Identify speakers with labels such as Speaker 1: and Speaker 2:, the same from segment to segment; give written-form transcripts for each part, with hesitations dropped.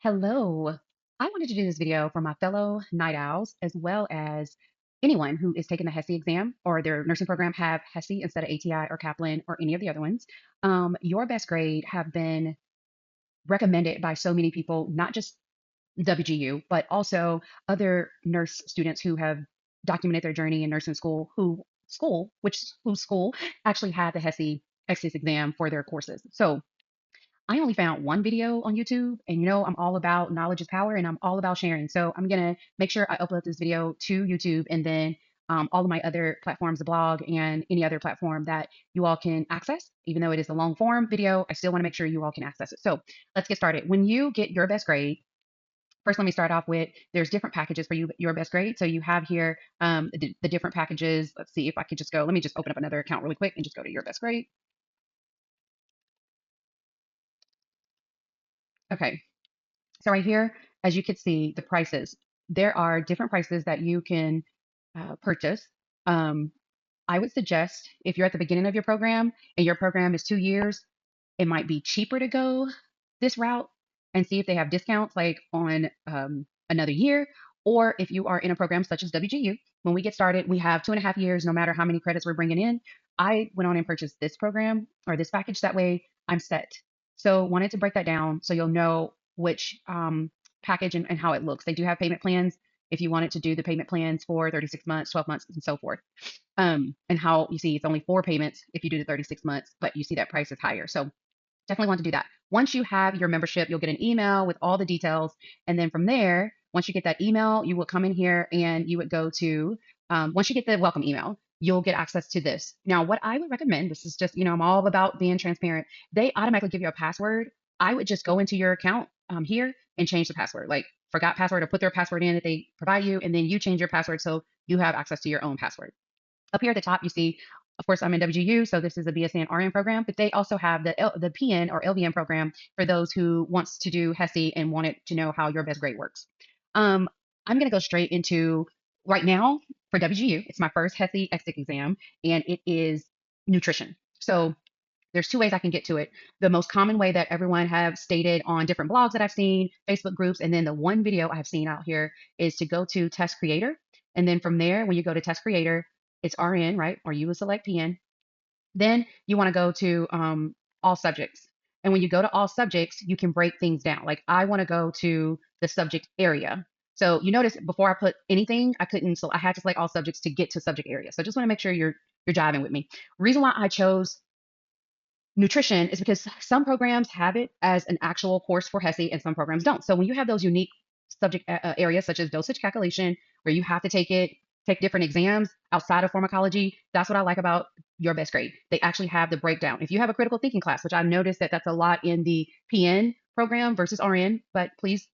Speaker 1: Hello. I wanted to do this video for my fellow night owls, as well as anyone who is taking the HESI exam or their nursing program have HESI instead of ATI or Kaplan or any of the other ones. Your best grade have been recommended by so many people, not just WGU, but also other nurse students who have documented their journey in nursing school, whose school actually had the HESI exit exam for their courses. So I only found one video on YouTube, and I'm all about knowledge is power and I'm all about sharing. So I'm going to make sure I upload this video to YouTube and then all of my other platforms, the blog and any other platform that you all can access. Even though it is a long form video, I still want to make sure you all can access it. So let's get started. When you get your best grade, first, let me start off with there's different packages for your best grade. So you have here the different packages. Let's see if I could just go. Let me just open up another account really quick and just go to your best grade. Okay. So right here, as you can see, the prices, there are different prices that you can purchase. Um, I would suggest if you're at the beginning of your program and your program is 2 years, it might be cheaper to go this route and see if they have discounts like on another year. Or if you are in a program such as WGU, when we get started, we have 2.5 years, no matter how many credits we're bringing in. I went on and purchased this program or this package. That way I'm set. So wanted to break that down so you'll know which package and how it looks. They do have payment plans if you wanted to do the payment plans for 36 months, 12 months, and so forth. And how you see it's only 4 payments if you do the 36 months, but you see that price is higher. So definitely want to do that. Once you have your membership, you'll get an email with all the details. And then from there, once you get that email, you will come in here and you would go to, once you get the welcome email, you'll get access to this. Now, what I would recommend, this is just, I'm all about being transparent. They automatically give you a password. I would just go into your account here and change the password. Like forgot password or put their password in that they provide you, and then you change your password so you have access to your own password. Up here at the top, you see, of course, I'm in WGU, so this is a BSN RN program, but they also have the PN or LVN program for those who wants to do HESI and wanted to know how your best grade works. Um, I'm going to go straight into right now for WGU. It's my first HESI exit exam, and it is nutrition. So there's two ways I can get to it. The most common way that everyone have stated on different blogs that I've seen, Facebook groups, and then the one video I have seen out here is to go to Test Creator. And then from there, when you go to Test Creator, it's RN, right? Or you would select PN. Then you want to go to all subjects. And when you go to all subjects, you can break things down. Like I want to go to the subject area. So you notice before I put anything, I couldn't, so I had to select all subjects to get to subject area. So I just want to make sure you're jiving with me. Reason why I chose nutrition is because some programs have it as an actual course for HESI and some programs don't. So when you have those unique subject areas such as dosage calculation, where you have to take different exams outside of pharmacology, that's what I like about your best grade. They actually have the breakdown. If you have a critical thinking class, which I've noticed that that's a lot in the PN program versus RN, but please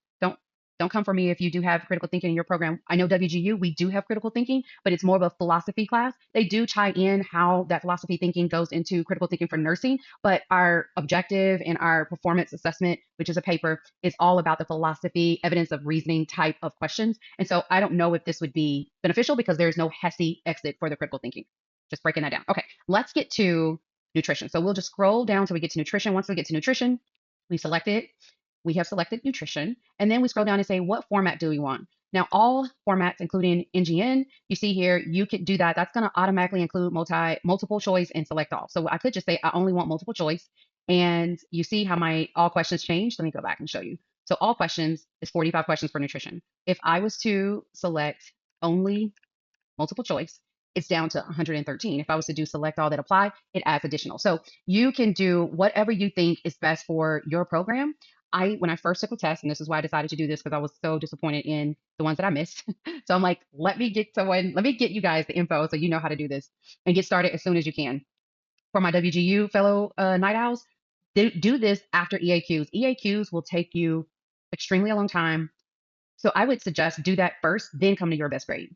Speaker 1: don't come for me if you do have critical thinking in your program. I know WGU, we do have critical thinking, but it's more of a philosophy class. They do tie in how that philosophy thinking goes into critical thinking for nursing, but our objective and our performance assessment, which is a paper, is all about the philosophy, evidence of reasoning type of questions. And so I don't know if this would be beneficial because there's no HESI exit for the critical thinking. Just breaking that down. Okay, let's get to nutrition. So we'll just scroll down till we get to nutrition. Once we get to nutrition, we select it. We have selected nutrition, and then we scroll down and say, what format do we want? Now, all formats, including NGN, you see here, you could do that. That's going to automatically include multiple choice and select all. So I could just say, I only want multiple choice. And you see how my all questions change. Let me go back and show you. So all questions is 45 questions for nutrition. If I was to select only multiple choice, it's down to 113. If I was to do select all that apply, it adds additional. So you can do whatever you think is best for your program. When I first took the test, and this is why I decided to do this because I was so disappointed in the ones that I missed. So I'm like, let me get you guys the info so you know how to do this and get started as soon as you can. For my WGU fellow night owls, do this after EAQs. EAQs will take you extremely a long time. So I would suggest do that first, then come to your best grade.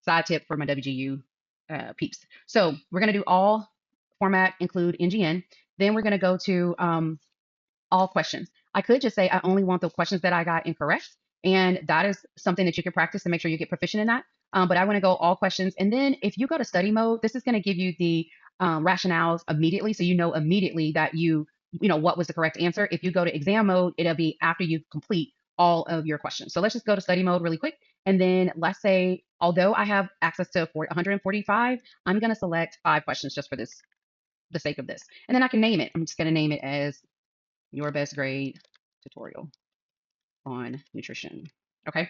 Speaker 1: Side tip for my WGU peeps. So we're going to do all format, include NGN. Then we're going to go to all questions. I could just say I only want the questions that I got incorrect. And that is something that you can practice to make sure you get proficient in that. But I want to go all questions. And then if you go to study mode, this is going to give you the rationales immediately. So you know immediately that you what was the correct answer. If you go to exam mode, it'll be after you complete all of your questions. So let's just go to study mode really quick. And then let's say, although I have access to 145, I'm going to select 5 questions just for the sake of this. And then I can name it. I'm just going to name it as your best grade tutorial on nutrition. Okay.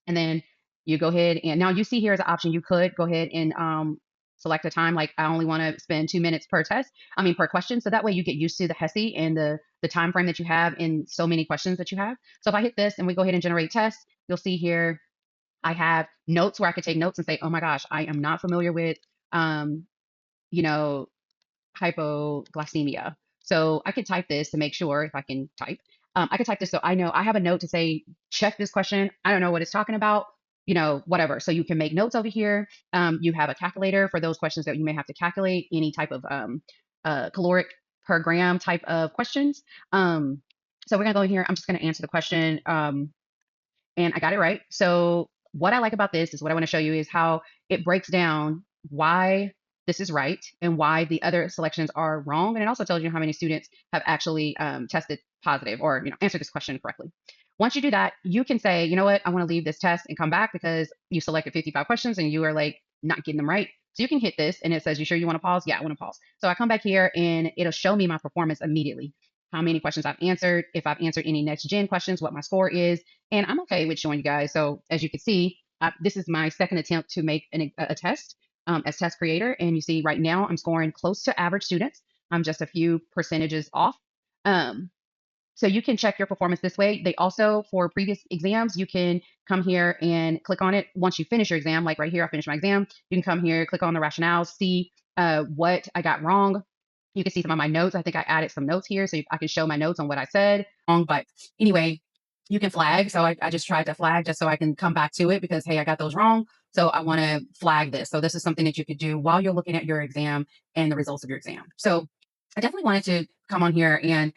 Speaker 1: And then you go ahead and now you see here as an option, you could go ahead and select a time. Like I only want to spend 2 minutes per per question. So that way you get used to the HESI and the time frame that you have in so many questions that you have. So if I hit this and we go ahead and generate tests, you'll see here I have notes where I could take notes and say, oh my gosh, I am not familiar with, you know, hypoglycemia. So I could type this to make sure if I can type. I could type this so I know I have a note to say, check this question. I don't know what it's talking about, whatever. So you can make notes over here. You have a calculator for those questions that you may have to calculate any type of caloric per gram type of questions. So we're going to go in here. I'm just going to answer the question. And I got it right. So what I like about this is what I want to show you is how it breaks down why this is right and why the other selections are wrong. And it also tells you how many students have actually tested positive or answered this question correctly. Once you do that, you can say, you know what, I want to leave this test and come back because you selected 55 questions and you are like not getting them right. So you can hit this and it says, you sure you want to pause? Yeah, I want to pause. So I come back here and it'll show me my performance immediately. How many questions I've answered, if I've answered any next gen questions, what my score is, and I'm okay with showing you guys. So as you can see, this is my second attempt to make a test as test creator. And you see right now I'm scoring close to average students. I'm just a few percentages off. So you can check your performance this way. They also, for previous exams, you can come here and click on it. Once you finish your exam, like right here, I finished my exam. You can come here, click on the rationales, see what I got wrong. You can see some of my notes. I think I added some notes here so I can show my notes on what I said wrong. But anyway, you can flag. So I just tried to flag just so I can come back to it because, hey, I got those wrong. So I want to flag this. So this is something that you could do while you're looking at your exam and the results of your exam. So I definitely wanted to come on here and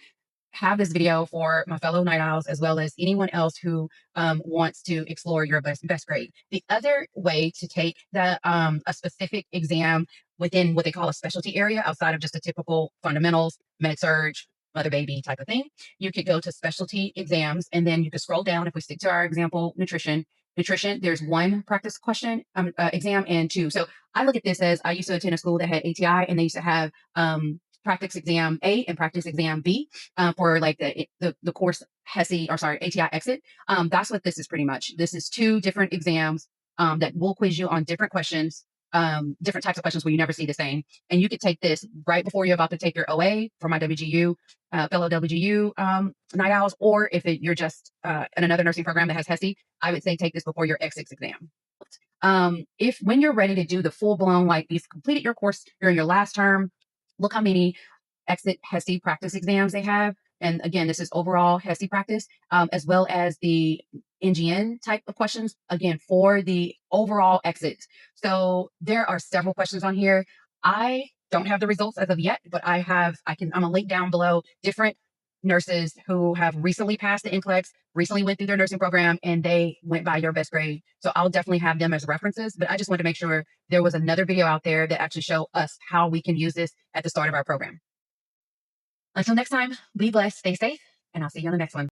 Speaker 1: have this video for my fellow night owls as well as anyone else who wants to explore your best grade. The other way to take a specific exam within what they call a specialty area outside of just a typical fundamentals, med-surg, mother baby type of thing, you could go to specialty exams and then you could scroll down. If we stick to our example, nutrition, there's 1 practice question exam and 2. So I look at this as I used to attend a school that had ATI and they used to have practice exam A and practice exam B for like the course HESI ATI exit. That's what this is pretty much. This is 2 different exams that will quiz you on different questions, different types of questions where you never see the same. And you could take this right before you're about to take your OA for my WGU, fellow WGU night owls, or if you're just in another nursing program that has HESI, I would say take this before your exit exam. If when you're ready to do the full blown, like you've completed your course, you're in your last term, look how many exit HESI practice exams they have. And again, this is overall HESI practice, as well as the NGN type of questions, again, for the overall exit. So there are several questions on here. I don't have the results as of yet, but I'm gonna link down below different nurses who have recently passed the NCLEX, recently went through their nursing program, and they went by your best grade. So I'll definitely have them as references, but I just wanted to make sure there was another video out there that actually show us how we can use this at the start of our program. Until next time, be blessed, stay safe, and I'll see you on the next one.